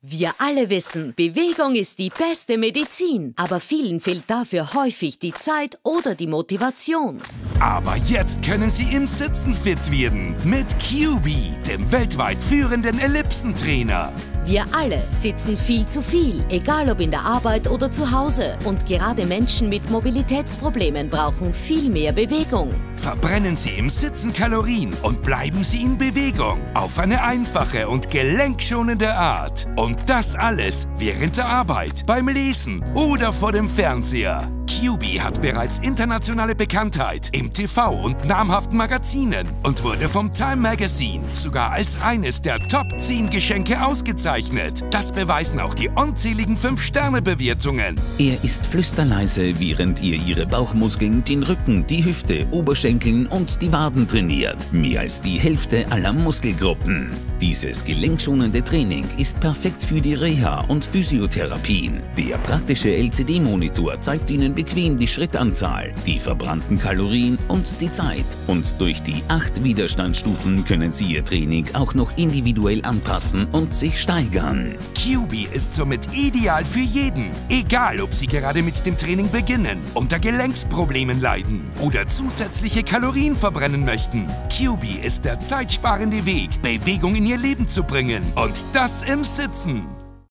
Wir alle wissen, Bewegung ist die beste Medizin, aber vielen fehlt dafür häufig die Zeit oder die Motivation. Aber jetzt können Sie im Sitzen fit werden mit QB, dem weltweit führenden Ellipsentrainer. Wir alle sitzen viel zu viel, egal ob in der Arbeit oder zu Hause. Und gerade Menschen mit Mobilitätsproblemen brauchen viel mehr Bewegung. Verbrennen Sie im Sitzen Kalorien und bleiben Sie in Bewegung. Auf eine einfache und gelenkschonende Art. Und das alles während der Arbeit, beim Lesen oder vor dem Fernseher. QB hat bereits internationale Bekanntheit im TV und namhaften Magazinen und wurde vom Time Magazine sogar als eines der Top 10 Geschenke ausgezeichnet. Das beweisen auch die unzähligen 5-Sterne-Bewertungen. Er ist flüsterleise, während ihr ihre Bauchmuskeln, den Rücken, die Hüfte, Oberschenkeln und die Waden trainiert. Mehr als die Hälfte aller Muskelgruppen. Dieses gelenkschonende Training ist perfekt für die Reha und Physiotherapien. Der praktische LCD-Monitor zeigt Ihnen bequem die Schrittanzahl, die verbrannten Kalorien und die Zeit. Und durch die 8 Widerstandsstufen können Sie Ihr Training auch noch individuell anpassen und sich steigern. QB ist somit ideal für jeden. Egal, ob Sie gerade mit dem Training beginnen, unter Gelenksproblemen leiden oder zusätzliche Kalorien verbrennen möchten. QB ist der zeitsparende Weg, Bewegung in Ihr Leben zu bringen. Und das im Sitzen.